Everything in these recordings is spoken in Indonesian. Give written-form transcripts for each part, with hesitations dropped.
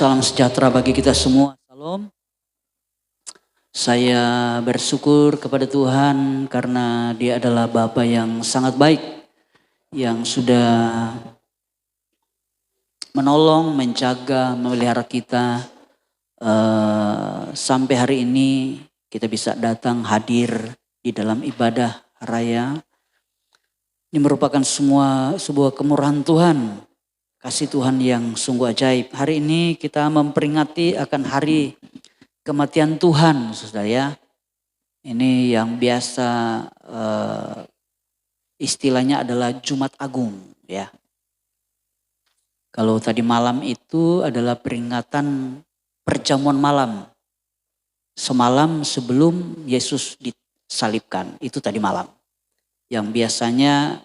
Salam sejahtera bagi kita semua. Salam. Saya bersyukur kepada Tuhan karena Dia adalah Bapa yang sangat baik, yang sudah menolong, menjaga, memelihara kita sampai hari ini kita bisa datang hadir di dalam ibadah raya. Ini merupakan sebuah kemurahan Tuhan, kasih Tuhan yang sungguh ajaib. Hari ini kita memperingati akan hari kematian Tuhan, saudara ya. Ini yang biasa istilahnya adalah Jumat Agung ya. Kalau tadi malam itu adalah peringatan perjamuan malam. Semalam sebelum Yesus disalibkan, itu tadi malam. Yang biasanya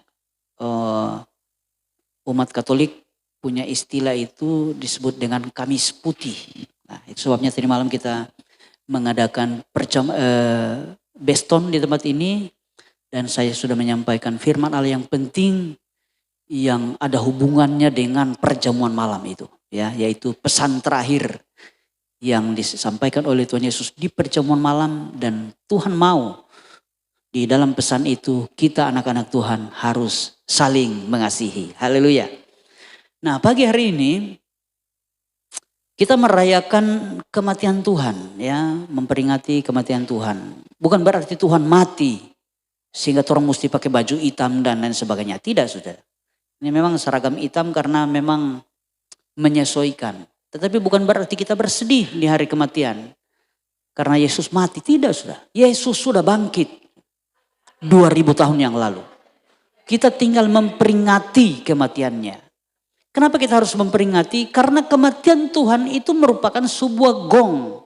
umat Katolik punya istilah itu disebut dengan Kamis Putih. Nah, itu sebabnya tadi malam kita mengadakan beston di tempat ini. Dan saya sudah menyampaikan firman Allah yang penting yang ada hubungannya dengan perjamuan malam itu. Ya, yaitu pesan terakhir yang disampaikan oleh Tuhan Yesus di perjamuan malam. Dan Tuhan mau di dalam pesan itu kita anak-anak Tuhan harus saling mengasihi. Haleluya. Nah, pagi hari ini kita merayakan kematian Tuhan ya, memperingati kematian Tuhan. Bukan berarti Tuhan mati sehingga orang mesti pakai baju hitam dan lain sebagainya. Tidak, saudara. Ini memang seragam hitam karena memang menyesuaikan. Tetapi bukan berarti kita bersedih di hari kematian karena Yesus mati. Tidak, saudara. Yesus sudah bangkit 2000 tahun yang lalu. Kita tinggal memperingati kematiannya. Kenapa kita harus memperingati? Karena kematian Tuhan itu merupakan sebuah gong.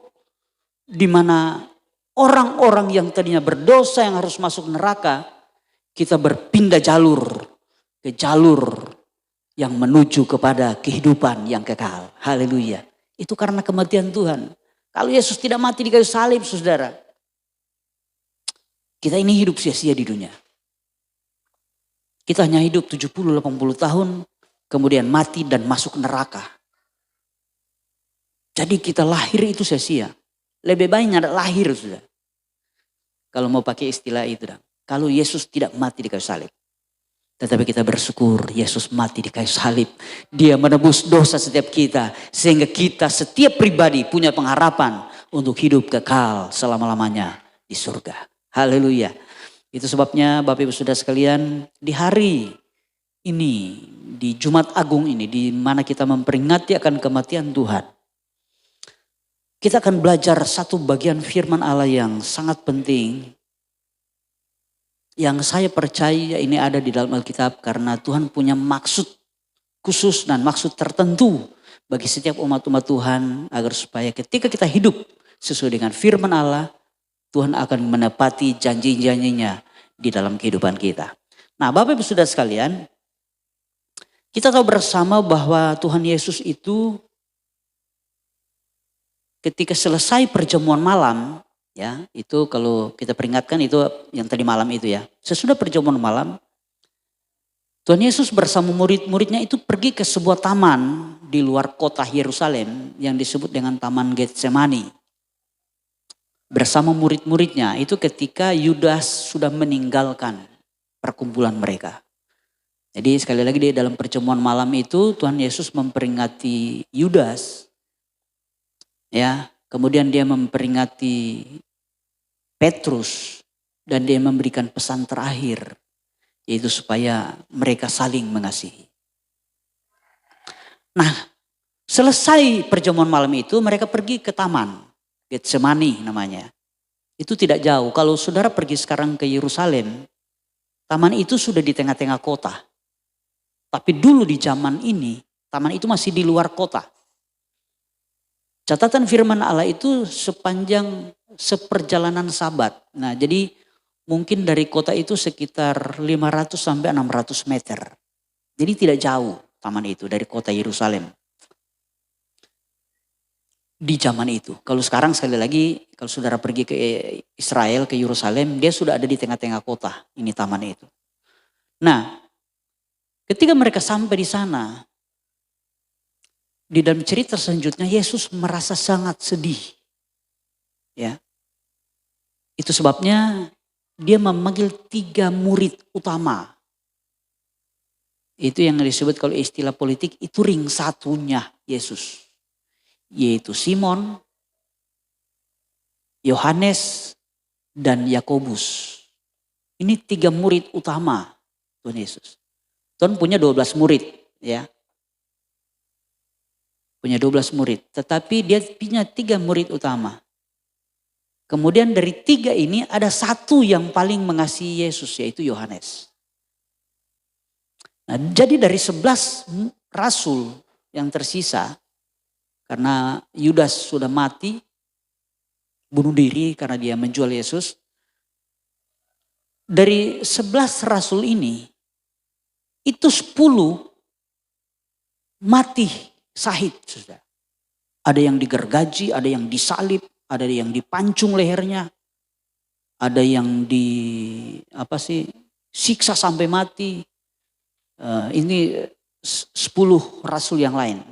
Di mana orang-orang yang tadinya berdosa yang harus masuk neraka. Kita berpindah jalur ke jalur yang menuju kepada kehidupan yang kekal. Haleluya. Itu karena kematian Tuhan. Kalau Yesus tidak mati di kayu salib, saudara, kita ini hidup sia-sia di dunia. Kita hanya hidup 70-80 tahun. Kemudian mati dan masuk neraka. Jadi kita lahir itu sia-sia. Lebih baik lahir sudah. Kalau mau pakai istilah itu. Kalau Yesus tidak mati di kayu salib. Tetapi kita bersyukur Yesus mati di kayu salib. Dia menebus dosa setiap kita. Sehingga kita setiap pribadi punya pengharapan untuk hidup kekal selama-lamanya di surga. Haleluya. Itu sebabnya Bapak Ibu Saudara sekalian, di hari ini, di Jumat Agung ini, di mana kita memperingati akan kematian Tuhan, kita akan belajar satu bagian firman Allah yang sangat penting, yang saya percaya ini ada di dalam Alkitab karena Tuhan punya maksud khusus dan maksud tertentu bagi setiap umat-umat Tuhan, agar supaya ketika kita hidup sesuai dengan firman Allah, Tuhan akan menepati janji-janjinya di dalam kehidupan kita. Nah, Bapak Ibu Saudara sekalian, kita tahu bersama bahwa Tuhan Yesus itu ketika selesai perjamuan malam, ya, itu kalau kita peringatkan itu yang tadi malam itu ya. Sesudah perjamuan malam, Tuhan Yesus bersama murid-muridnya itu pergi ke sebuah taman di luar kota Yerusalem yang disebut dengan Taman Getsemani. Bersama murid-muridnya itu ketika Yudas sudah meninggalkan perkumpulan mereka. Jadi sekali lagi di dalam perjamuan malam itu Tuhan Yesus memperingati Yudas. Ya, kemudian dia memperingati Petrus dan dia memberikan pesan terakhir, yaitu supaya mereka saling mengasihi. Nah, selesai perjamuan malam itu mereka pergi ke taman Getsemani namanya. Itu tidak jauh. Kalau saudara pergi sekarang ke Yerusalem, taman itu sudah di tengah-tengah kota. Tapi dulu di zaman ini, taman itu masih di luar kota. Catatan firman Allah itu sepanjang seperjalanan Sabat. Nah, jadi mungkin dari kota itu sekitar 500 sampai 600 meter. Jadi tidak jauh taman itu dari kota Yerusalem. Di zaman itu. Kalau sekarang sekali lagi, kalau saudara pergi ke Israel, ke Yerusalem, dia sudah ada di tengah-tengah kota. Ini taman itu. Nah, ketika mereka sampai di sana, Di dalam cerita selanjutnya Yesus merasa sangat sedih. Ya. Itu sebabnya dia memanggil 3 murid utama. Itu yang disebut kalau istilah politik itu ring satunya Yesus. Yaitu Simon, Yohanes, dan Yakobus. Ini 3 murid utama Tuhan Yesus. Tuhan punya 12 murid, ya. Punya 12 murid, tetapi dia punya 3 murid utama. Kemudian dari 3 ini ada 1 yang paling mengasihi Yesus, yaitu Yohanes. Nah, jadi dari 11 rasul yang tersisa, karena Yudas sudah mati, bunuh diri karena dia menjual Yesus. Dari 11 rasul ini, itu 10 mati syahid sudah. Ada yang digergaji, ada yang disalib, ada yang dipancung lehernya, ada yang siksa sampai mati. Ini 10 rasul yang lain.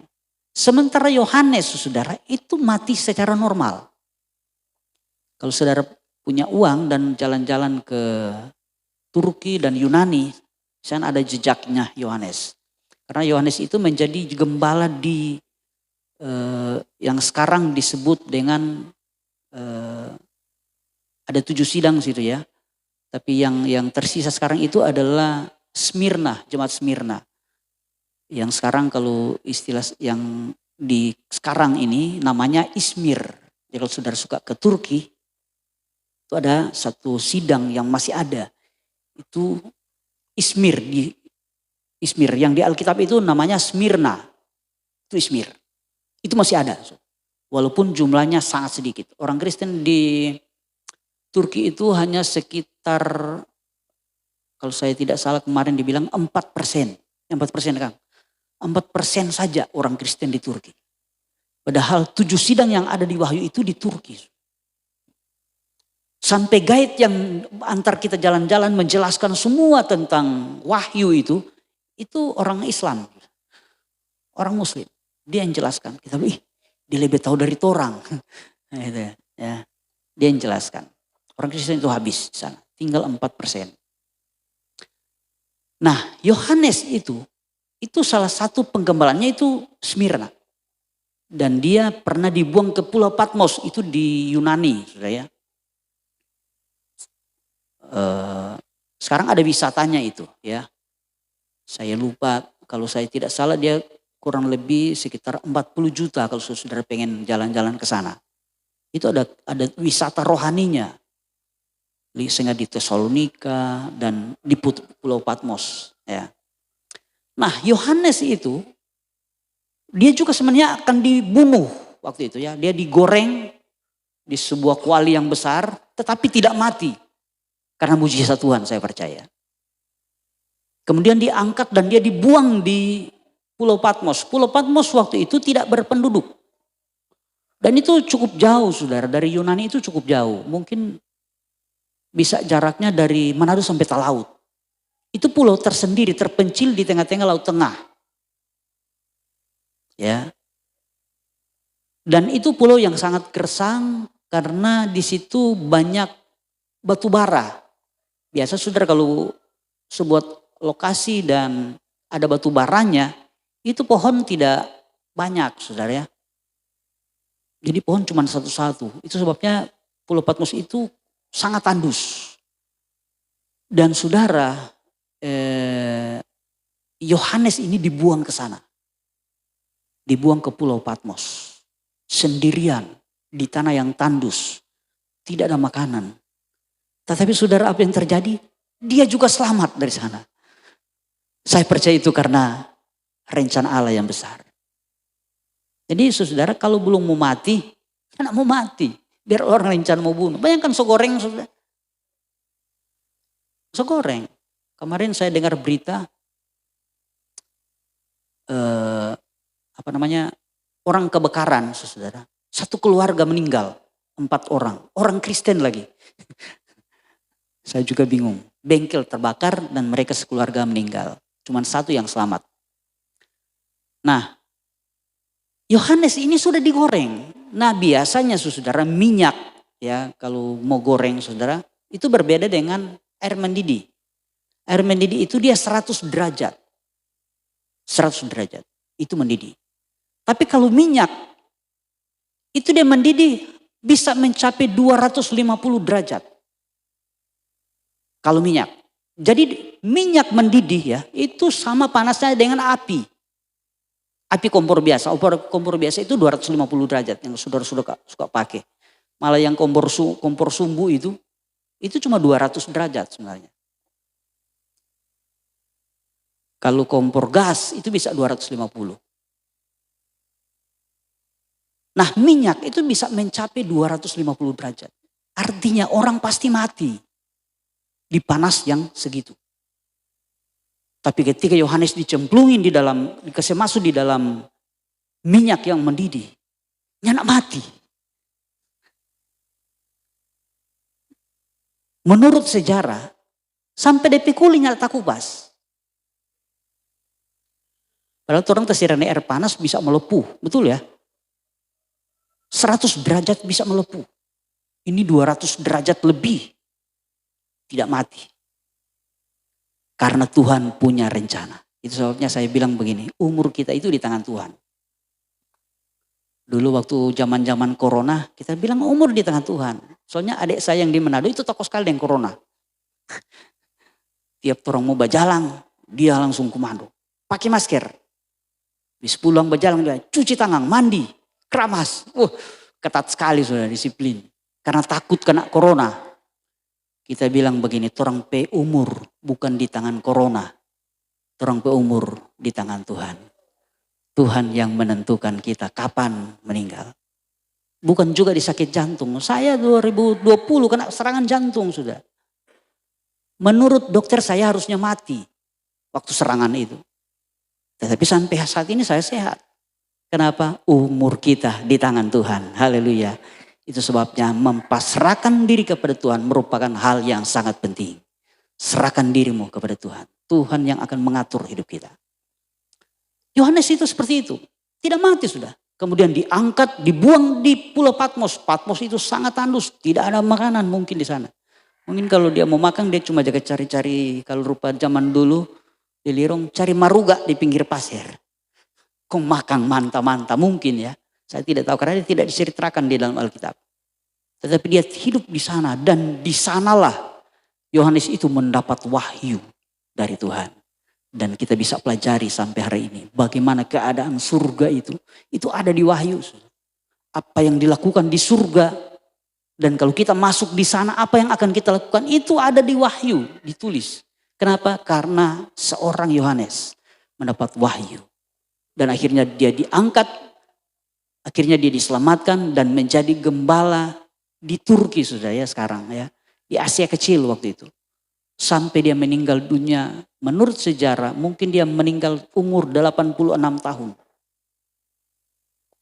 Sementara Yohanes, saudara, itu mati secara normal. Kalau saudara punya uang dan jalan-jalan ke Turki dan Yunani, sana ada jejaknya Yohanes. Karena Yohanes itu menjadi gembala di yang sekarang disebut dengan ada 7 sidang situ ya. Tapi yang tersisa sekarang itu adalah Smyrna, jemaat Smyrna. Yang sekarang kalau istilah yang di sekarang ini namanya Izmir. Jadi kalau saudara suka ke Turki, itu ada satu sidang yang masih ada. Itu Izmir, yang di Alkitab itu namanya Smyrna. Itu Izmir. Itu masih ada. Walaupun jumlahnya sangat sedikit. Orang Kristen di Turki itu hanya sekitar, kalau saya tidak salah kemarin dibilang 4%. 4% Kang. 4% saja orang Kristen di Turki. Padahal 7 sidang yang ada di Wahyu itu di Turki. Sampai guide yang antar kita jalan-jalan menjelaskan semua tentang Wahyu itu orang Islam. Orang Muslim. Dia yang jelaskan. Kita bilang, dia lebih tahu dari orang. Gitu ya. Dia yang jelaskan. Orang Kristen itu habis di sana. Tinggal 4%. Nah, Yohanes itu salah satu penggembalanya itu Smyrna. Dan dia pernah dibuang ke Pulau Patmos, itu di Yunani, saudara ya. Sekarang ada wisatanya itu ya. Saya lupa, kalau saya tidak salah dia kurang lebih sekitar 40 juta kalau saudara pengen jalan-jalan ke sana. Itu ada wisata rohaninya. Sehingga di Tesalonika dan di Pulau Patmos ya. Nah, Yohanes itu dia juga sebenarnya akan dibunuh waktu itu ya. Dia digoreng di sebuah kuali yang besar tetapi tidak mati. Karena mujizat Tuhan saya percaya. Kemudian diangkat dan dia dibuang di Pulau Patmos. Pulau Patmos waktu itu tidak berpenduduk. Dan itu cukup jauh saudara. Dari Yunani itu cukup jauh. Mungkin bisa jaraknya dari Manado sampai Talaut. Itu pulau tersendiri, terpencil di tengah-tengah Laut Tengah. Ya. Dan itu pulau yang sangat gersang karena di situ banyak batu bara. Biasa saudara kalau sebuah lokasi dan ada batu baranya, itu pohon tidak banyak saudara ya. Jadi pohon cuma satu-satu. Itu sebabnya Pulau Patmos itu sangat tandus. Dan saudara, Yohanes ini dibuang ke sana. Dibuang ke Pulau Patmos. Sendirian di tanah yang tandus. Tidak ada makanan. Tetapi saudara apa yang terjadi? Dia juga selamat dari sana. Saya percaya itu karena rencana Allah yang besar. Jadi saudara kalau belum mau mati, kan mau mati. Biar orang rencana mau bunuh. Bayangkan sogoreng saudara. Sogoreng. Kemarin saya dengar berita orang kebakaran saudara. Satu keluarga meninggal, 4 orang. Orang Kristen lagi. Saya juga bingung. Bengkel terbakar dan mereka sekeluarga meninggal. Cuman 1 yang selamat. Nah, Yohanes ini sudah digoreng. Nah biasanya saudara minyak ya kalau mau goreng saudara itu berbeda dengan air mendidih. Air mendidih itu dia 100 derajat. 100 derajat itu mendidih. Tapi kalau minyak itu dia mendidih bisa mencapai 250 derajat. Kalau minyak. Jadi minyak mendidih ya itu sama panasnya dengan api. Api kompor biasa. Kompor biasa itu 250 derajat yang saudara suka pakai. Malah yang kompor sumbu itu cuma 200 derajat sebenarnya. Kalau kompor gas itu bisa 250. Nah minyak itu bisa mencapai 250 derajat. Artinya orang pasti mati di panas yang segitu. Tapi ketika Yohanes dicemplungin dikasih masuk di dalam minyak yang mendidih, nyanak mati. Menurut sejarah, sampai DP kulitnya tak kubas. Padahal orang tersirani air panas bisa melepuh, betul ya? 100 derajat bisa melepuh. Ini 200 derajat lebih. Tidak mati. Karena Tuhan punya rencana. Itu sebabnya saya bilang begini, umur kita itu di tangan Tuhan. Dulu waktu zaman-zaman corona, kita bilang umur di tangan Tuhan. Soalnya adik saya yang di Manado itu takut sekali dengan corona. Tiap orang mau berjalan, dia langsung komando. Pakai masker. Habis pulang berjalan, dia cuci tangan, mandi, keramas. Ketat sekali sudah disiplin. Karena takut kena corona. Kita bilang begini, torang pe umur bukan di tangan corona. Torang pe umur di tangan Tuhan. Tuhan yang menentukan kita kapan meninggal. Bukan juga di sakit jantung. Saya 2020 kena serangan jantung sudah. Menurut dokter saya harusnya mati waktu serangan itu. Tetapi sampai saat ini saya sehat. Kenapa? Umur kita di tangan Tuhan. Haleluya. Itu sebabnya mempasrahkan diri kepada Tuhan merupakan hal yang sangat penting. Serahkan dirimu kepada Tuhan. Tuhan yang akan mengatur hidup kita. Yohanes itu seperti itu. Tidak mati sudah. Kemudian diangkat, dibuang di Pulau Patmos. Patmos itu sangat tandus. Tidak ada makanan mungkin di sana. Mungkin kalau dia mau makan dia cuma jaga cari-cari. Kalau rupa zaman dulu di Lirong cari maruga di pinggir pasir. Kau makan manta-manta mungkin ya. Saya tidak tahu karena dia tidak diceritakan di dalam Alkitab. Tetapi dia hidup di sana dan di sanalah Yohanes itu mendapat wahyu dari Tuhan. Dan kita bisa pelajari sampai hari ini. Bagaimana keadaan surga itu ada di wahyu. Apa yang dilakukan di surga. Dan kalau kita masuk di sana apa yang akan kita lakukan itu ada di wahyu. Ditulis. Kenapa? Karena seorang Yohanes mendapat wahyu. Dan akhirnya dia diangkat. Akhirnya dia diselamatkan dan menjadi gembala di Turki sudah ya sekarang ya. Di Asia Kecil waktu itu. Sampai dia meninggal dunia, menurut sejarah mungkin dia meninggal umur 86 tahun.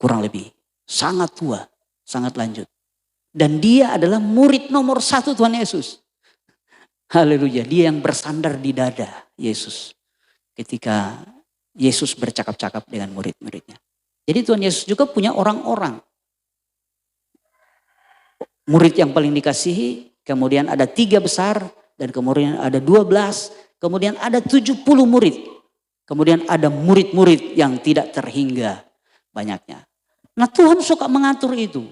Kurang lebih. Sangat tua, sangat lanjut. Dan dia adalah murid nomor 1 Tuhan Yesus. Haleluya, dia yang bersandar di dada Yesus. Ketika Yesus bercakap-cakap dengan murid-muridnya. Jadi Tuhan Yesus juga punya orang-orang. Murid yang paling dikasihi, kemudian ada 3 besar, dan kemudian ada 12, kemudian ada 70 murid. Kemudian ada murid-murid yang tidak terhingga banyaknya. Nah Tuhan suka mengatur itu.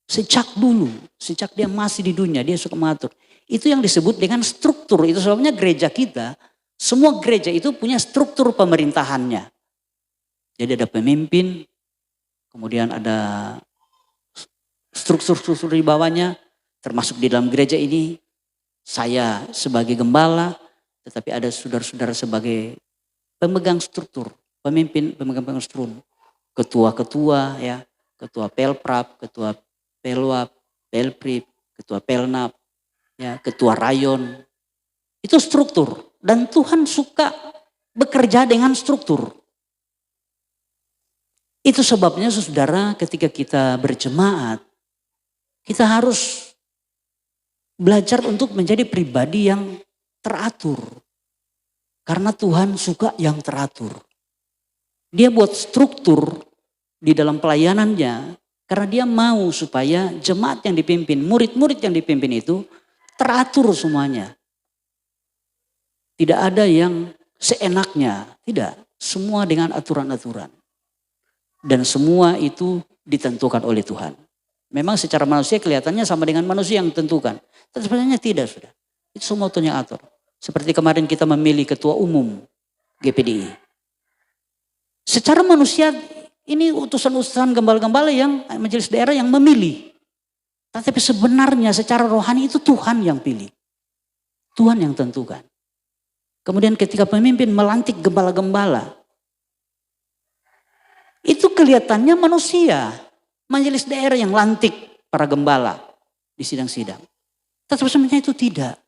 Sejak dulu, sejak dia masih di dunia dia suka mengatur. Itu yang disebut dengan struktur. Itu sebabnya gereja kita, semua gereja itu punya struktur pemerintahannya. Jadi ada pemimpin, kemudian ada struktur-struktur di bawahnya, termasuk di dalam gereja ini. Saya sebagai gembala, tetapi ada saudara-saudara sebagai pemegang struktur, pemimpin, pemegang struktur, ketua-ketua ya, ketua Pelprap, ketua Pelwap, Pelprip, ketua Pelnap, ya, ketua rayon. Itu struktur dan Tuhan suka bekerja dengan struktur. Itu sebabnya saudara ketika kita berjemaat, kita harus belajar untuk menjadi pribadi yang teratur. Karena Tuhan suka yang teratur. Dia buat struktur di dalam pelayanannya. Karena dia mau supaya jemaat yang dipimpin, murid-murid yang dipimpin itu teratur semuanya. Tidak ada yang seenaknya, tidak. Semua dengan aturan-aturan. Dan semua itu ditentukan oleh Tuhan. Memang secara manusia kelihatannya sama dengan manusia yang tentukan. Tapi sebenarnya tidak, sudah. Itu semua Tuhan yang atur. Seperti kemarin kita memilih ketua umum GPDI. Secara manusia ini utusan-utusan gembala-gembala yang majelis daerah yang memilih. Tapi sebenarnya secara rohani itu Tuhan yang pilih. Tuhan yang tentukan. Kemudian ketika pemimpin melantik gembala-gembala. Itu kelihatannya manusia. Majelis daerah yang lantik para gembala di sidang-sidang. Tapi sebenarnya itu tidak.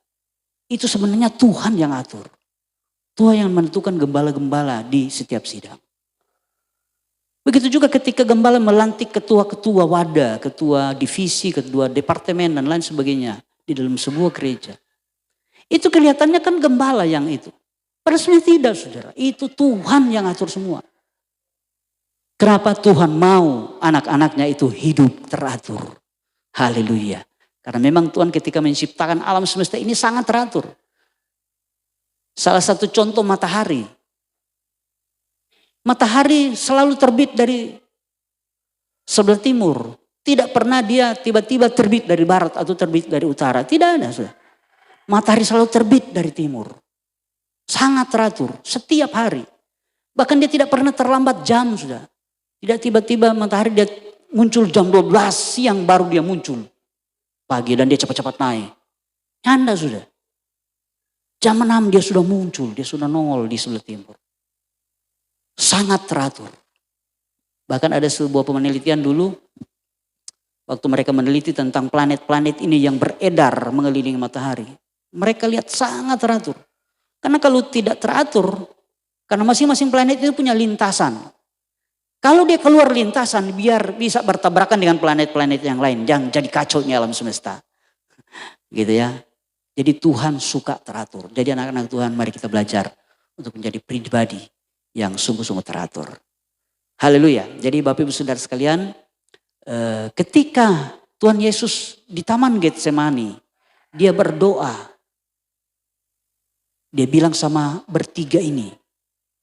Itu sebenarnya Tuhan yang atur. Tuhan yang menentukan gembala-gembala di setiap sidang. Begitu juga ketika gembala melantik ketua-ketua wadah, ketua divisi, ketua departemen dan lain sebagainya di dalam sebuah gereja. Itu kelihatannya kan gembala yang itu. Padahal sebenarnya tidak, saudara. Itu Tuhan yang atur semua. Kenapa Tuhan mau anak-anaknya itu hidup teratur? Haleluya. Karena memang Tuhan ketika menciptakan alam semesta ini sangat teratur. Salah satu contoh matahari. Matahari selalu terbit dari sebelah timur. Tidak pernah dia tiba-tiba terbit dari barat atau terbit dari utara. Tidak ada. Sudah. Matahari selalu terbit dari timur. Sangat teratur setiap hari. Bahkan dia tidak pernah terlambat jam, sudah. Tidak tiba-tiba matahari dia muncul jam 12 siang baru dia muncul. Pagi dan dia cepat-cepat naik. Nyanda sudah. Jam 6 dia sudah muncul, dia sudah nongol di sebelah timur. Sangat teratur. Bahkan ada sebuah penelitian dulu, waktu mereka meneliti tentang planet-planet ini yang beredar mengelilingi matahari. Mereka lihat sangat teratur. Karena kalau tidak teratur, karena masing-masing planet itu punya lintasan. Kalau dia keluar lintasan biar bisa bertabrakan dengan planet-planet yang lain. Jangan jadi kacau nih alam semesta. Gitu ya. Jadi Tuhan suka teratur. Jadi anak-anak Tuhan mari kita belajar untuk menjadi pribadi yang sungguh-sungguh teratur. Haleluya. Jadi Bapak Ibu Saudara sekalian, ketika Tuhan Yesus di Taman Getsemani, dia berdoa. Dia bilang sama bertiga ini,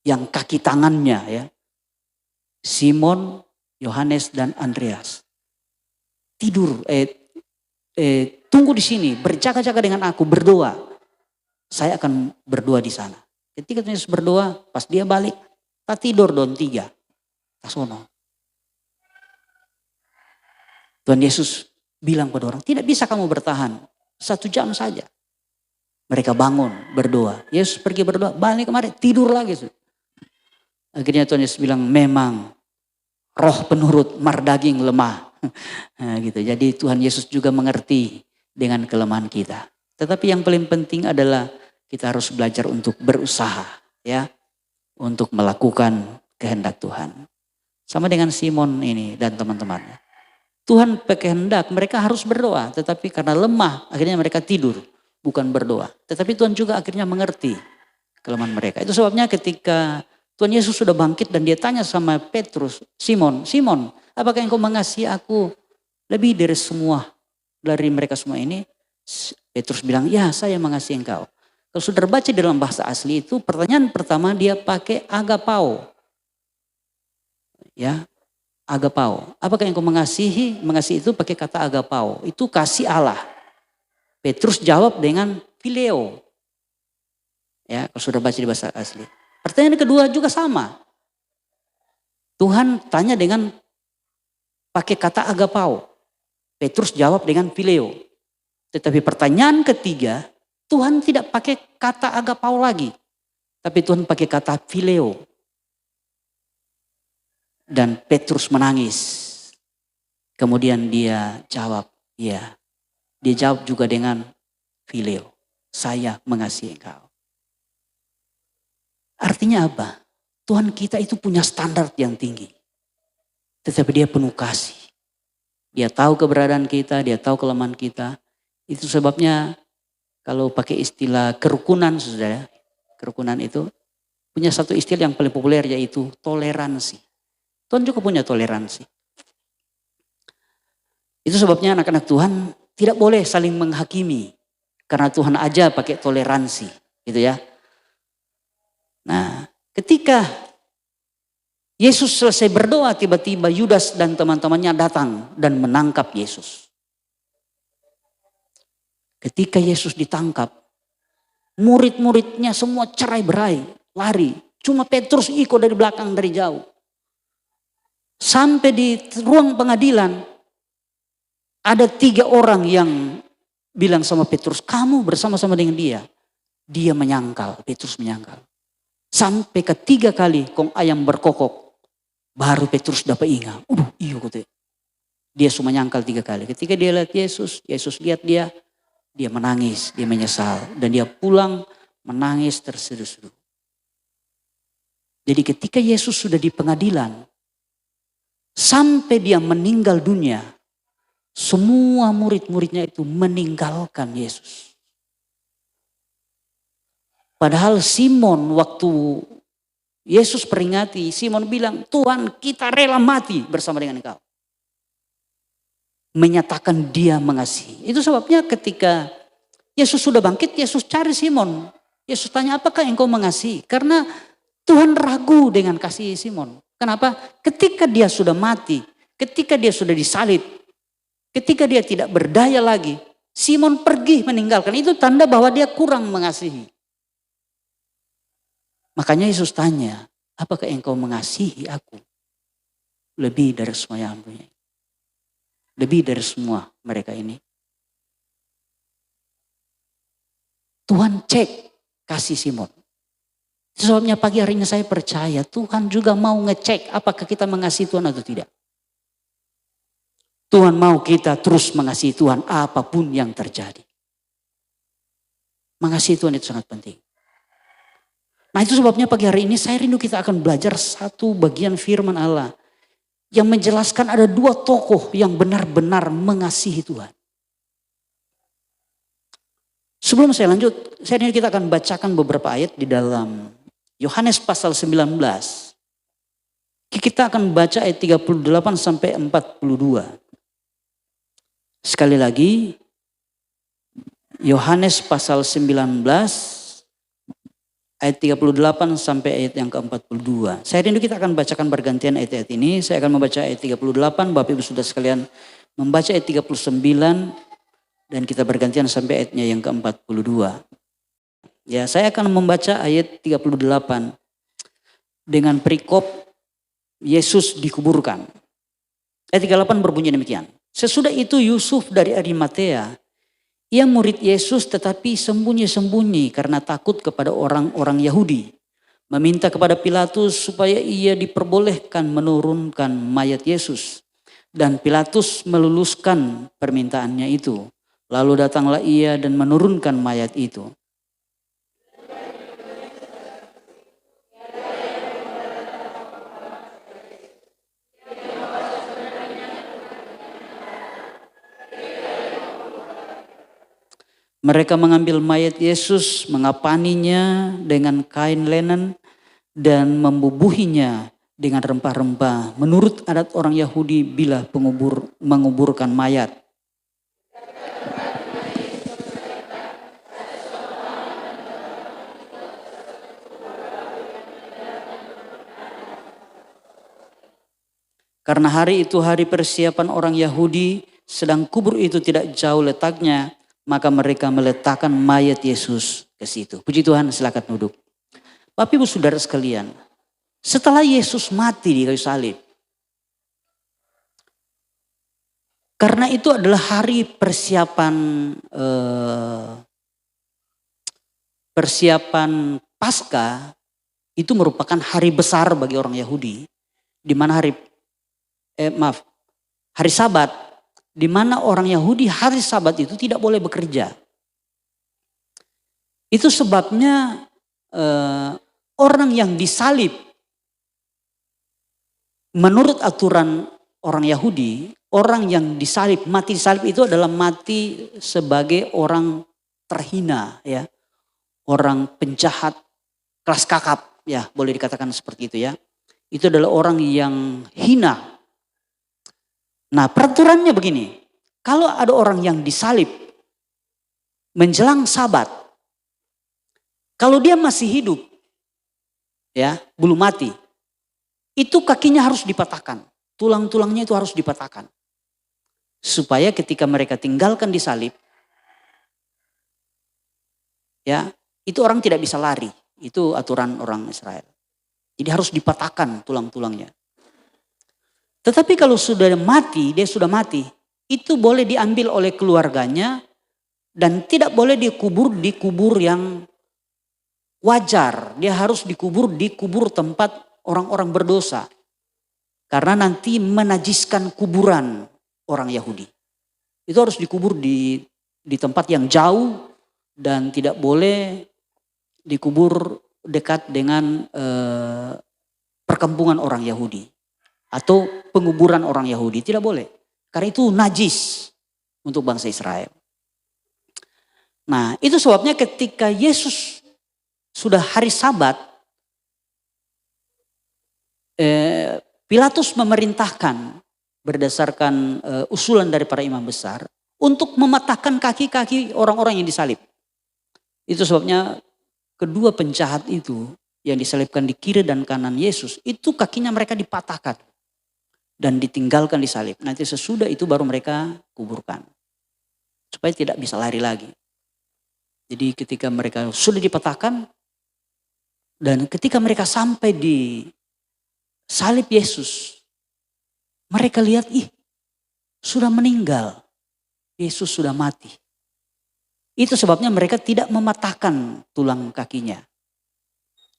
yang kaki tangannya ya, Simon, Yohanes dan Andreas. Tidur, tunggu di sini, berjaga-jaga dengan aku, berdoa. Saya akan berdoa di sana. Ketika Tuhan Yesus berdoa, pas dia balik, tak tidur don 3. Tasono. Tuhan Yesus bilang pada orang, tidak bisa kamu bertahan 1 jam saja. Mereka bangun, berdoa. Yesus pergi berdoa, balik kemarin, tidur lagi. Akhirnya Tuhan Yesus bilang, memang roh penurut, mar daging lemah. Nah, gitu. Jadi Tuhan Yesus juga mengerti dengan kelemahan kita. Tetapi yang paling penting adalah kita harus belajar untuk berusaha, ya, untuk melakukan kehendak Tuhan. Sama dengan Simon ini dan teman-temannya. Tuhan berkehendak, mereka harus berdoa, tetapi karena lemah, akhirnya mereka tidur, bukan berdoa. Tetapi Tuhan juga akhirnya mengerti kelemahan mereka. Itu sebabnya ketika Tuhan Yesus sudah bangkit dan dia tanya sama Petrus, Simon, Simon, apakah engkau mengasihi aku lebih dari mereka semua ini? Petrus bilang, ya saya mengasihi engkau. Kalau sudah baca dalam bahasa asli itu, pertanyaan pertama dia pakai agapao. Ya, agapao. Apakah engkau mengasihi? Mengasihi itu pakai kata agapao. Itu kasih Allah. Petrus jawab dengan phileo. Ya, kalau sudah baca di bahasa asli. Pertanyaan kedua juga sama. Tuhan tanya dengan pakai kata agapao. Petrus jawab dengan phileo. Tetapi pertanyaan ketiga, Tuhan tidak pakai kata agapao lagi. Tapi Tuhan pakai kata phileo. Dan Petrus menangis. Kemudian dia jawab, ya. Dia jawab juga dengan phileo. Saya mengasihi engkau. Artinya apa? Tuhan kita itu punya standar yang tinggi. Tetapi dia penuh kasih. Dia tahu keberadaan kita, dia tahu kelemahan kita. Itu sebabnya kalau pakai istilah kerukunan, saudara. Kerukunan itu punya satu istilah yang paling populer yaitu toleransi. Tuhan juga punya toleransi. Itu sebabnya anak-anak Tuhan tidak boleh saling menghakimi. Karena Tuhan aja pakai toleransi, gitu ya. Nah, ketika Yesus selesai berdoa, tiba-tiba Yudas dan teman-temannya datang dan menangkap Yesus. Ketika Yesus ditangkap, murid-muridnya semua cerai-berai, lari. Cuma Petrus ikut dari belakang dari jauh. Sampai di ruang pengadilan, ada 3 orang yang bilang sama Petrus, kamu bersama-sama dengan dia. Dia menyangkal, Petrus menyangkal. Sampai ketiga kali kong ayam berkokok, baru Petrus dapat ingat. Iya kata. Dia cuma nyangkal 3 kali. Ketika dia lihat Yesus, Yesus lihat dia menangis, dia menyesal. Dan dia pulang menangis terseduh-seduh. Jadi ketika Yesus sudah di pengadilan, sampai dia meninggal dunia, semua murid-muridnya itu meninggalkan Yesus. Padahal Simon waktu Yesus peringati, Simon bilang, Tuhan kita rela mati bersama dengan engkau. Menyatakan dia mengasihi. Itu sebabnya ketika Yesus sudah bangkit, Yesus cari Simon. Yesus tanya, apakah engkau mengasihi? Karena Tuhan ragu dengan kasih Simon. Kenapa? Ketika dia sudah mati, ketika dia sudah disalib, ketika dia tidak berdaya lagi, Simon pergi meninggalkan. Itu tanda bahwa dia kurang mengasihi. Makanya Yesus tanya, apakah engkau mengasihi aku? Lebih dari semua yang punya. Lebih dari semua mereka ini. Tuhan cek kasih Simon. Sebabnya pagi hari ini saya percaya Tuhan juga mau ngecek apakah kita mengasihi Tuhan atau tidak. Tuhan mau kita terus mengasihi Tuhan apapun yang terjadi. Mengasihi Tuhan itu sangat penting. Nah itu sebabnya pagi hari ini saya rindu kita akan belajar satu bagian firman Allah. Yang menjelaskan ada 2 tokoh yang benar-benar mengasihi Tuhan. Sebelum saya lanjut, saya rindu kita akan bacakan beberapa ayat di dalam Yohanes pasal 19. Kita akan baca ayat 38 sampai 42. Sekali lagi, Yohanes pasal 19 ayat 38 sampai ayat yang ke-42. Saya rindu kita akan bacakan bergantian ayat-ayat ini. Saya akan membaca ayat 38, Bapak Ibu sudah sekalian membaca ayat 39 dan kita bergantian sampai ayatnya yang ke-42. Ya, saya akan membaca ayat 38 dengan perikop Yesus dikuburkan. Ayat 38 berbunyi demikian. Sesudah itu Yusuf dari Arimatea, ia murid Yesus tetapi sembunyi-sembunyi karena takut kepada orang-orang Yahudi. Meminta kepada Pilatus supaya ia diperbolehkan menurunkan mayat Yesus. Dan Pilatus meluluskan permintaannya itu. Lalu datanglah ia dan menurunkan mayat itu. Mereka mengambil mayat Yesus, mengapaninya dengan kain linen dan membubuhinya dengan rempah-rempah. Menurut adat orang Yahudi bila menguburkan mayat. Karena hari itu hari persiapan orang Yahudi, sedang kubur itu tidak jauh letaknya. Maka mereka meletakkan mayat Yesus ke situ. Puji Tuhan, silakan duduk. Bapak Ibu Saudara sekalian, setelah Yesus mati di kayu salib, karena itu adalah hari persiapan Paskah, itu merupakan hari besar bagi orang Yahudi, di mana hari Sabat. Di mana orang Yahudi hari Sabat itu tidak boleh bekerja. Itu sebabnya orang yang disalib menurut aturan orang Yahudi, orang yang disalib, mati disalib itu adalah mati sebagai orang terhina, ya, orang penjahat, kelas kakap, ya, boleh dikatakan seperti itu ya. Itu adalah orang yang hina. Nah, peraturannya begini. Kalau ada orang yang disalib menjelang Sabat, kalau dia masih hidup, ya, belum mati, itu kakinya harus dipatahkan. Tulang-tulangnya itu harus dipatahkan. Supaya ketika mereka tinggalkan disalib, ya, itu orang tidak bisa lari. Itu aturan orang Israel. Jadi harus dipatahkan tulang-tulangnya. Tetapi kalau sudah mati, dia sudah mati, itu boleh diambil oleh keluarganya dan tidak boleh dikubur di kubur yang wajar. Dia harus dikubur di kubur tempat orang-orang berdosa. Karena nanti menajiskan kuburan orang Yahudi. Itu harus dikubur di tempat yang jauh dan tidak boleh dikubur dekat dengan perkampungan orang Yahudi. Atau penguburan orang Yahudi, tidak boleh. Karena itu najis untuk bangsa Israel. Nah, itu sebabnya ketika Yesus sudah hari Sabat, Pilatus memerintahkan berdasarkan usulan dari para imam besar untuk mematahkan kaki-kaki orang-orang yang disalib. Itu sebabnya kedua penjahat itu yang disalibkan di kiri dan kanan Yesus, itu kakinya mereka dipatahkan dan ditinggalkan disalib. Nanti sesudah itu baru mereka kuburkan. Supaya tidak bisa lari lagi. Jadi ketika mereka sudah dipatahkan dan ketika mereka sampai di salib Yesus, mereka lihat, sudah meninggal. Yesus sudah mati. Itu sebabnya mereka tidak mematahkan tulang kakinya.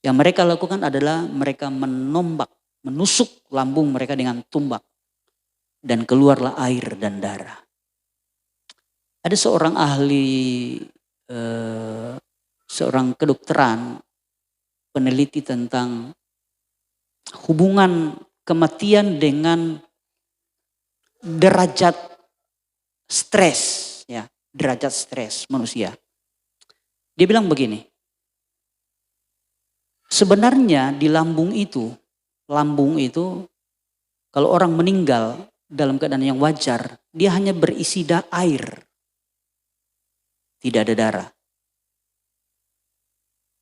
Yang mereka lakukan adalah mereka menombak, menusuk lambung mereka dengan tumbak. Dan keluarlah air dan darah. Ada seorang ahli, seorang kedokteran, peneliti tentang hubungan kematian dengan derajat stres, ya, derajat stres manusia. Dia bilang begini, sebenarnya di lambung itu kalau orang meninggal dalam keadaan yang wajar, dia hanya berisi air, tidak ada darah.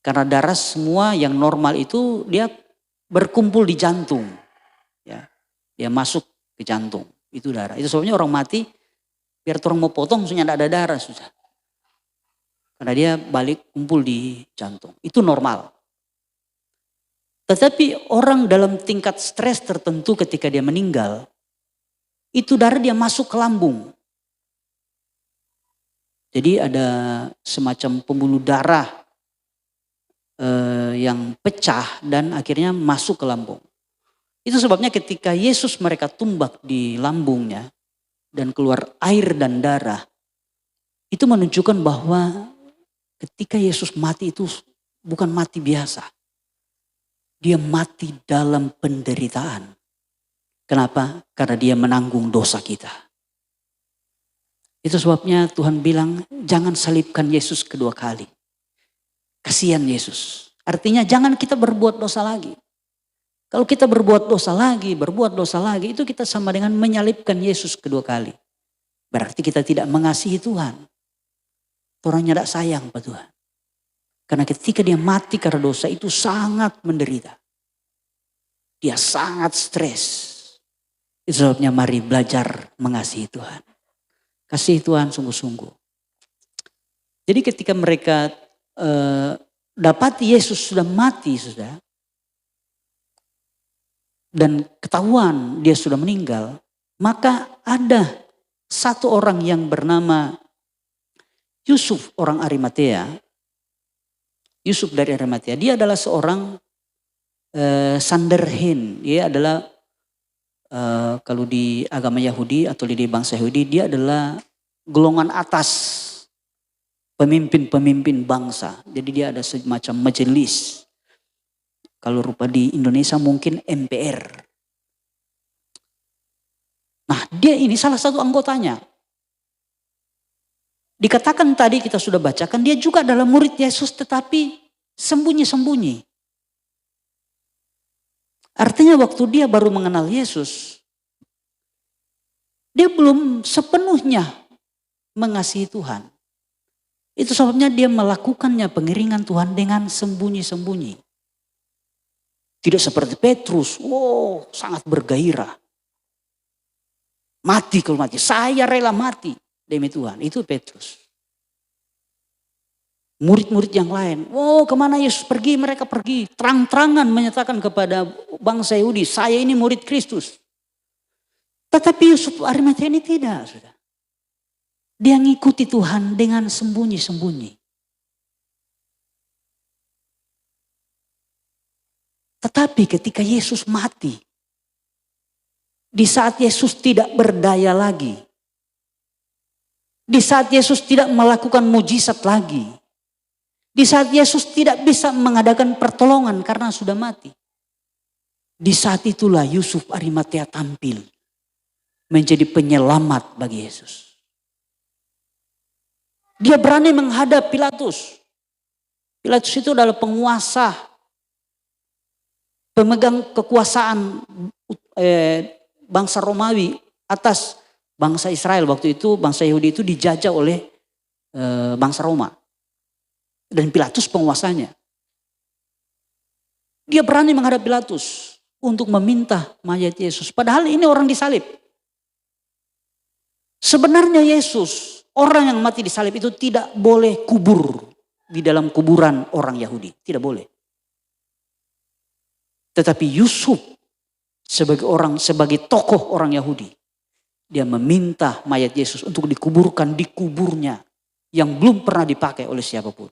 Karena darah semua yang normal itu dia berkumpul di jantung, ya, dia masuk ke jantung, itu darah. Itu sebabnya orang mati, biar orang mau potong, sudah tidak ada darah susah. Karena dia balik kumpul di jantung, itu normal. Tetapi orang dalam tingkat stres tertentu ketika dia meninggal, itu darah dia masuk ke lambung. Jadi ada semacam pembuluh darah yang pecah dan akhirnya masuk ke lambung. Itu sebabnya ketika Yesus mereka tumbak di lambungnya dan keluar air dan darah, itu menunjukkan bahwa ketika Yesus mati itu bukan mati biasa. Dia mati dalam penderitaan. Kenapa? Karena dia menanggung dosa kita. Itu sebabnya Tuhan bilang, jangan salibkan Yesus kedua kali. Kasihan Yesus. Artinya jangan kita berbuat dosa lagi. Kalau kita berbuat dosa lagi, itu kita sama dengan menyalibkan Yesus kedua kali. Berarti kita tidak mengasihi Tuhan. Orangnya tidak sayang pada Tuhan. Karena ketika dia mati karena dosa itu sangat menderita. Dia sangat stres. Itu sebabnya mari belajar mengasihi Tuhan. Kasih Tuhan sungguh-sungguh. Jadi ketika mereka dapati Yesus sudah mati sudah. Dan ketahuan dia sudah meninggal. Maka ada satu orang yang bernama Yusuf orang Arimatea. Yusuf dari Arimatea. Dia adalah seorang Sanderhin. Dia adalah kalau di agama Yahudi atau di bangsa Yahudi, dia adalah golongan atas. Pemimpin-pemimpin bangsa. Jadi dia ada semacam majelis. Kalau rupa di Indonesia mungkin MPR. Nah dia ini salah satu anggotanya. Dikatakan tadi kita sudah bacakan, dia juga adalah murid Yesus tetapi sembunyi-sembunyi. Artinya waktu dia baru mengenal Yesus, dia belum sepenuhnya mengasihi Tuhan. Itu sebabnya dia melakukannya pengiringan Tuhan dengan sembunyi-sembunyi. Tidak seperti Petrus, sangat bergairah. Mati kalau mati, saya rela mati demi Tuhan. Itu Petrus. Murid-murid yang lain, kemana Yesus pergi, mereka pergi. Terang-terangan menyatakan kepada bangsa Yahudi, saya ini murid Kristus. Tetapi Yusuf Arimatea ini tidak, sudah. Dia ngikuti Tuhan dengan sembunyi-sembunyi. Tetapi ketika Yesus mati, di saat Yesus tidak berdaya lagi, di saat Yesus tidak melakukan mujizat lagi, di saat Yesus tidak bisa mengadakan pertolongan karena sudah mati, di saat itulah Yusuf Arimatea tampil menjadi penyelamat bagi Yesus. Dia berani menghadap Pilatus. Pilatus itu adalah penguasa, pemegang kekuasaan bangsa Romawi atas bangsa Israel. Waktu itu bangsa Yahudi itu dijajah oleh bangsa Roma. Dan Pilatus penguasanya. Dia berani menghadap Pilatus untuk meminta mayat Yesus. Padahal ini orang disalib. Sebenarnya Yesus, orang yang mati disalib itu tidak boleh kubur di dalam kuburan orang Yahudi. Tidak boleh. Tetapi Yusuf sebagai tokoh orang Yahudi, dia meminta mayat Yesus untuk dikuburkan di kuburnya yang belum pernah dipakai oleh siapapun.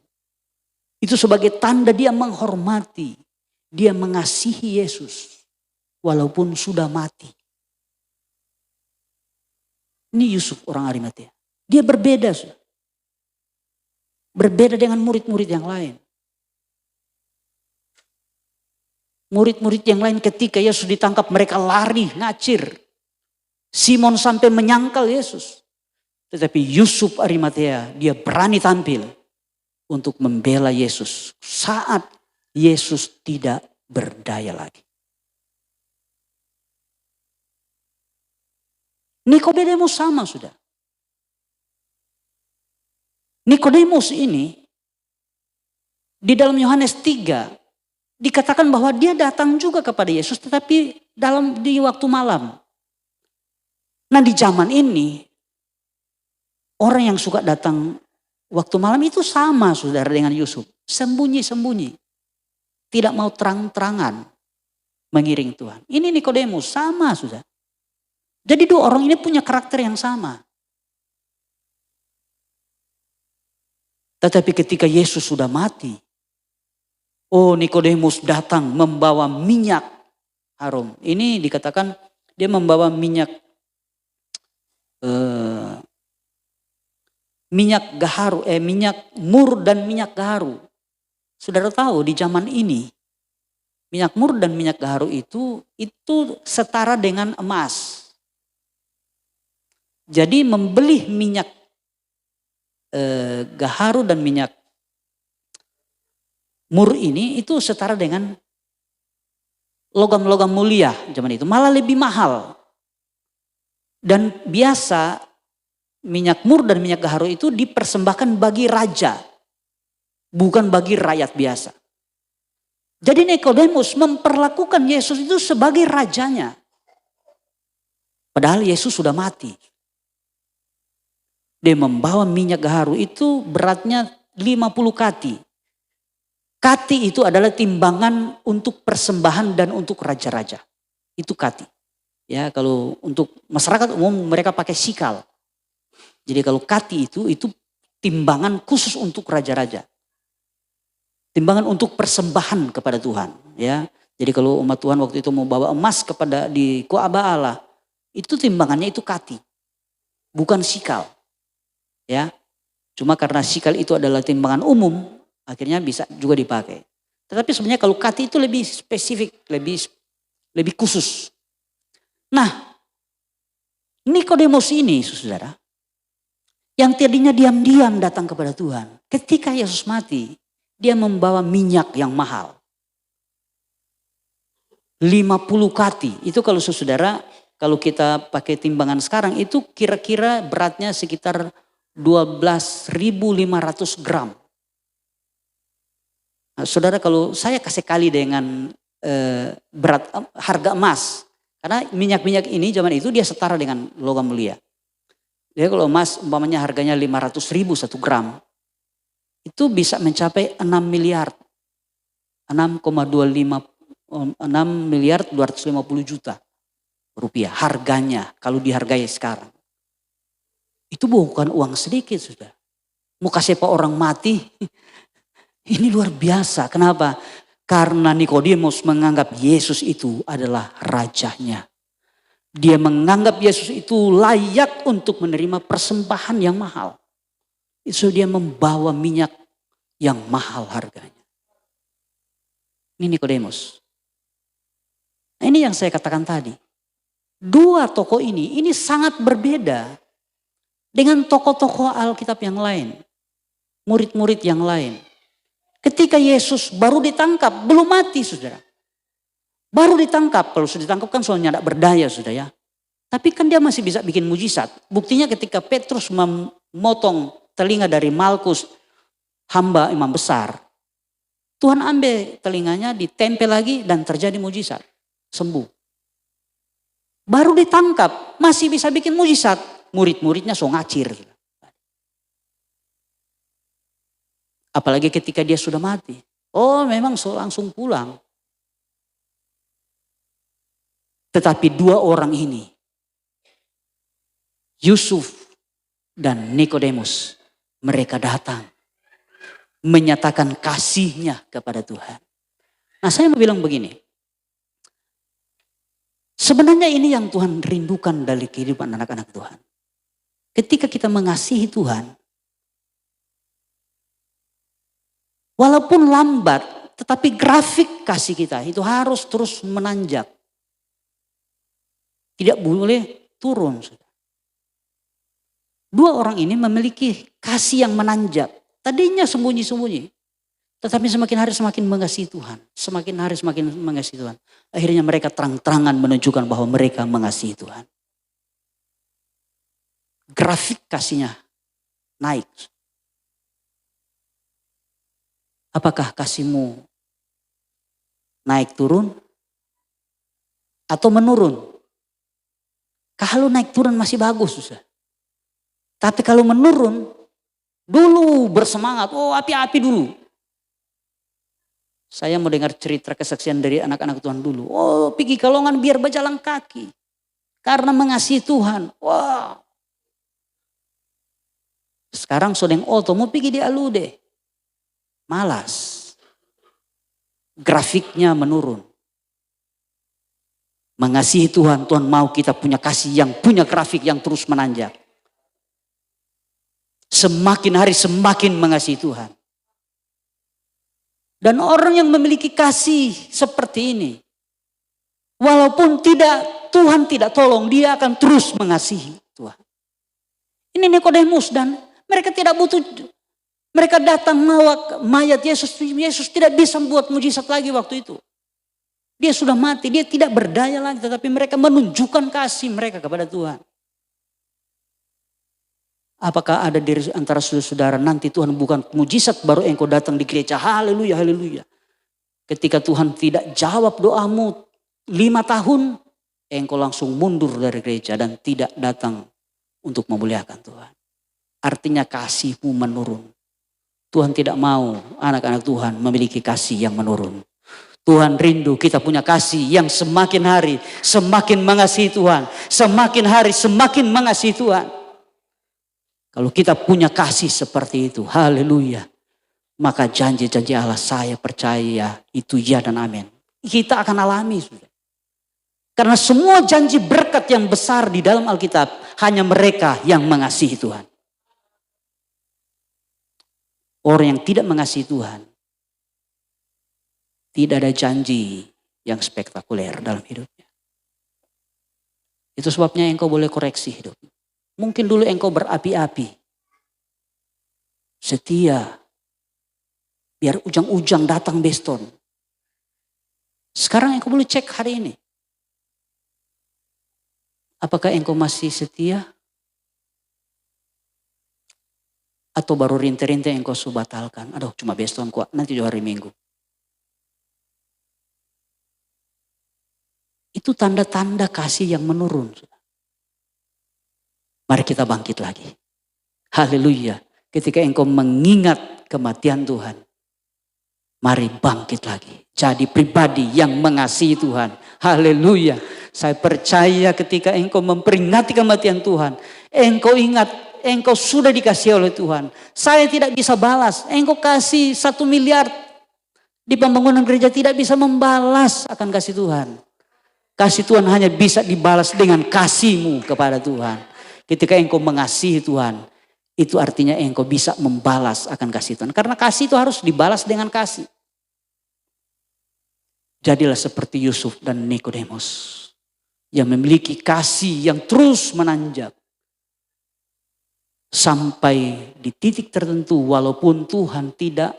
Itu sebagai tanda dia menghormati, dia mengasihi Yesus walaupun sudah mati. Ini Yusuf orang Arimatea. Dia berbeda. Berbeda dengan murid-murid yang lain. Murid-murid yang lain ketika Yesus ditangkap mereka lari, ngacir. Simon sampai menyangkal Yesus. Tetapi Yusuf Arimatea dia berani tampil untuk membela Yesus saat Yesus tidak berdaya lagi. Nikodemus sama sudah. Nikodemus ini di dalam Yohanes 3 dikatakan bahwa dia datang juga kepada Yesus tetapi di waktu malam. Nah di zaman ini orang yang suka datang waktu malam itu sama saudara dengan Yusuf. Sembunyi-sembunyi. Tidak mau terang-terangan mengiring Tuhan. Ini Nikodemus sama sudah. Jadi dua orang ini punya karakter yang sama. Tetapi ketika Yesus sudah mati, Nikodemus datang membawa minyak harum. Ini dikatakan dia membawa minyak gaharu, minyak mur dan minyak gaharu. Saudara tahu di zaman ini minyak mur dan minyak gaharu itu setara dengan emas. Jadi membeli minyak gaharu dan minyak mur ini itu setara dengan logam-logam mulia zaman itu. Malah lebih mahal. Dan biasa minyak mur dan minyak gaharu itu dipersembahkan bagi raja. Bukan bagi rakyat biasa. Jadi Nikodemus memperlakukan Yesus itu sebagai rajanya. Padahal Yesus sudah mati. Dia membawa minyak gaharu itu beratnya 50 kati. Kati itu adalah timbangan untuk persembahan dan untuk raja-raja. Itu kati. Ya, kalau untuk masyarakat umum mereka pakai sikal. Jadi kalau kati itu timbangan khusus untuk raja-raja. Timbangan untuk persembahan kepada Tuhan. Ya, jadi kalau umat Tuhan waktu itu mau bawa emas di Ka'bah Allah, itu timbangannya itu kati, bukan sikal. Ya, cuma karena sikal itu adalah timbangan umum, akhirnya bisa juga dipakai. Tetapi sebenarnya kalau kati itu lebih spesifik, lebih khusus. Nah, Nikodemus ini, saudara, yang tadinya diam-diam datang kepada Tuhan, ketika Yesus mati, dia membawa minyak yang mahal. 50 kati. Itu kalau saudara, kalau kita pakai timbangan sekarang itu kira-kira beratnya sekitar 12.500 gram. Nah, saudara, kalau saya kasih kali dengan berat harga emas. Karena minyak-minyak ini zaman itu dia setara dengan logam mulia. Jadi kalau emas umpamanya harganya 500.000 1 gram. Itu bisa mencapai 6 miliar. 6 miliar 250 juta rupiah harganya kalau dihargai sekarang. Itu bukan uang sedikit sudah. Mau kasih apa orang mati? Ini luar biasa. Kenapa? Karena Nikodemus menganggap Yesus itu adalah rajanya. Dia menganggap Yesus itu layak untuk menerima persembahan yang mahal. Itu dia membawa minyak yang mahal harganya. Ini Nikodemus. Nah, ini yang saya katakan tadi. Dua tokoh ini sangat berbeda dengan tokoh-tokoh Alkitab yang lain. Murid-murid yang lain. Ketika Yesus baru ditangkap, belum mati saudara. Baru ditangkap, kalau sudah ditangkap kan soalnya tidak berdaya sudah ya. Tapi kan dia masih bisa bikin mujizat. Buktinya ketika Petrus memotong telinga dari Malkus, hamba imam besar. Tuhan ambil telinganya, ditempel lagi dan terjadi mujizat. Sembuh. Baru ditangkap, masih bisa bikin mujizat. Murid-muridnya so ngacir. Apalagi ketika dia sudah mati. Oh memang so langsung pulang. Tetapi dua orang ini, Yusuf dan Nikodemus, mereka datang menyatakan kasihnya kepada Tuhan. Nah saya mau bilang begini. Sebenarnya ini yang Tuhan rindukan dari kehidupan anak-anak Tuhan. Ketika kita mengasihi Tuhan, walaupun lambat, tetapi grafik kasih kita itu harus terus menanjak. Tidak boleh turun. Dua orang ini memiliki kasih yang menanjak. Tadinya sembunyi-sembunyi. Tetapi semakin hari semakin mengasihi Tuhan. Semakin hari semakin mengasihi Tuhan. Akhirnya mereka terang-terangan menunjukkan bahwa mereka mengasihi Tuhan. Grafik kasihnya naik. Apakah kasihmu naik turun atau menurun? Kalau naik turun masih bagus susah. Tapi kalau menurun, dulu bersemangat, oh api-api dulu. Saya mau dengar cerita kesaksian dari anak-anak Tuhan dulu. Oh pergi Kalongan biar berjalan kaki. Karena mengasihi Tuhan. Wah. Sekarang sodeng oto mau pergi di Alude. Malas. Grafiknya menurun. Mengasihi Tuhan, Tuhan mau kita punya kasih yang punya grafik yang terus menanjak. Semakin hari semakin mengasihi Tuhan. Dan orang yang memiliki kasih seperti ini, walaupun Tuhan tidak tolong, dia akan terus mengasihi Tuhan. Ini Nikodemus dan mereka tidak butuh. Mereka datang bawa mayat Yesus. Yesus tidak bisa membuat mujizat lagi waktu itu. Dia sudah mati, dia tidak berdaya lagi. Tetapi mereka menunjukkan kasih mereka kepada Tuhan. Apakah ada di antara saudara nanti Tuhan bukan mujizat baru engkau datang di gereja. Haleluya, haleluya. Ketika Tuhan tidak jawab doamu 5 tahun. Engkau langsung mundur dari gereja dan tidak datang untuk memuliakan Tuhan. Artinya kasihmu menurun. Tuhan tidak mau anak-anak Tuhan memiliki kasih yang menurun. Tuhan rindu kita punya kasih yang semakin hari semakin mengasihi Tuhan. Semakin hari semakin mengasihi Tuhan. Kalau kita punya kasih seperti itu, haleluya. Maka janji-janji Allah saya percaya itu ya dan amin. Kita akan alami sudah. Karena semua janji berkat yang besar di dalam Alkitab hanya mereka yang mengasihi Tuhan. Orang yang tidak mengasihi Tuhan, tidak ada janji yang spektakuler dalam hidupnya. Itu sebabnya engkau boleh koreksi hidupmu. Mungkin dulu engkau berapi-api. Setia. Biar ujang-ujang datang beston. Sekarang engkau boleh cek hari ini. Apakah engkau masih setia? Atau baru rintik-rintik engkau sudah batalkan. Aduh cuma besok kuat, nanti juga hari Minggu. Itu tanda-tanda kasih yang menurun. Mari kita bangkit lagi. Haleluya. Ketika engkau mengingat kematian Tuhan. Mari bangkit lagi. Jadi pribadi yang mengasihi Tuhan. Haleluya. Saya percaya ketika engkau memperingati kematian Tuhan. Engkau ingat, engkau sudah dikasihi oleh Tuhan. Saya tidak bisa balas. Engkau kasih 1 miliar di pembangunan gereja tidak bisa membalas akan kasih Tuhan. Kasih Tuhan hanya bisa dibalas dengan kasih-Mu kepada Tuhan. Ketika engkau mengasihi Tuhan, itu artinya engkau bisa membalas akan kasih Tuhan. Karena kasih itu harus dibalas dengan kasih. Jadilah seperti Yusuf dan Nikodemus yang memiliki kasih yang terus menanjak. Sampai di titik tertentu walaupun Tuhan tidak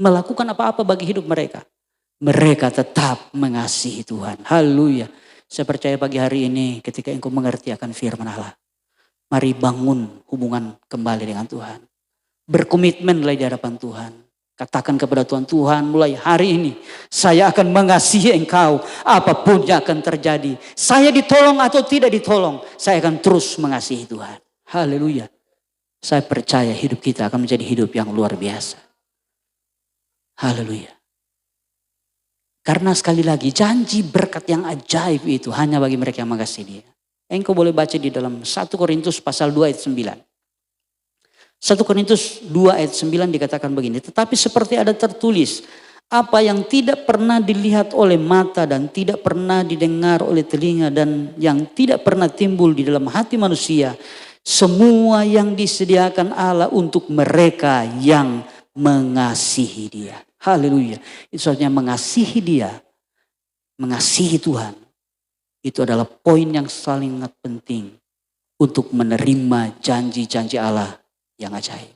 melakukan apa-apa bagi hidup mereka. Mereka tetap mengasihi Tuhan. Haleluya. Saya percaya pagi hari ini ketika engkau mengerti akan firman Allah. Mari bangun hubungan kembali dengan Tuhan. Berkomitmenlah di hadapan Tuhan. Katakan kepada Tuhan, Tuhan mulai hari ini saya akan mengasihi engkau. Apapun yang akan terjadi. Saya ditolong atau tidak ditolong. Saya akan terus mengasihi Tuhan. Haleluya. Saya percaya hidup kita akan menjadi hidup yang luar biasa. Haleluya. Karena sekali lagi janji berkat yang ajaib itu hanya bagi mereka yang mengasihi Dia. Engkau boleh baca di dalam 1 Korintus pasal 2 ayat 9. 1 Korintus 2 ayat 9 dikatakan begini. Tetapi seperti ada tertulis. Apa yang tidak pernah dilihat oleh mata dan tidak pernah didengar oleh telinga. Dan yang tidak pernah timbul di dalam hati manusia. Semua yang disediakan Allah untuk mereka yang mengasihi Dia. Haleluya. Itu artinya mengasihi Dia. Mengasihi Tuhan. Itu adalah poin yang sangat penting. Untuk menerima janji-janji Allah yang ajaib.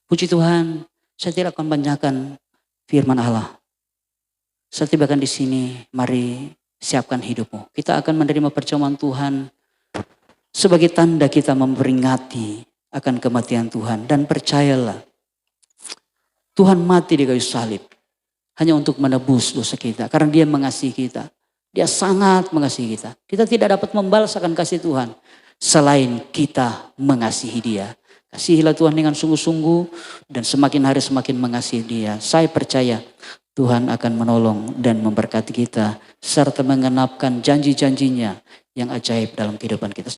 Puji Tuhan. Saya tidak akan banyakkan firman Allah. Saya tibakan di sini. Mari siapkan hidupmu. Kita akan menerima perjamuan Tuhan. Sebagai tanda kita memperingati akan kematian Tuhan. Dan percayalah. Tuhan mati di kayu salib. Hanya untuk menebus dosa kita. Karena Dia mengasihi kita. Dia sangat mengasihi kita. Kita tidak dapat membalas akan kasih Tuhan. Selain kita mengasihi Dia. Kasihilah Tuhan dengan sungguh-sungguh. Dan semakin hari semakin mengasihi Dia. Saya percaya Tuhan akan menolong dan memberkati kita. Serta mengenapkan janji-janjinya yang ajaib dalam kehidupan kita.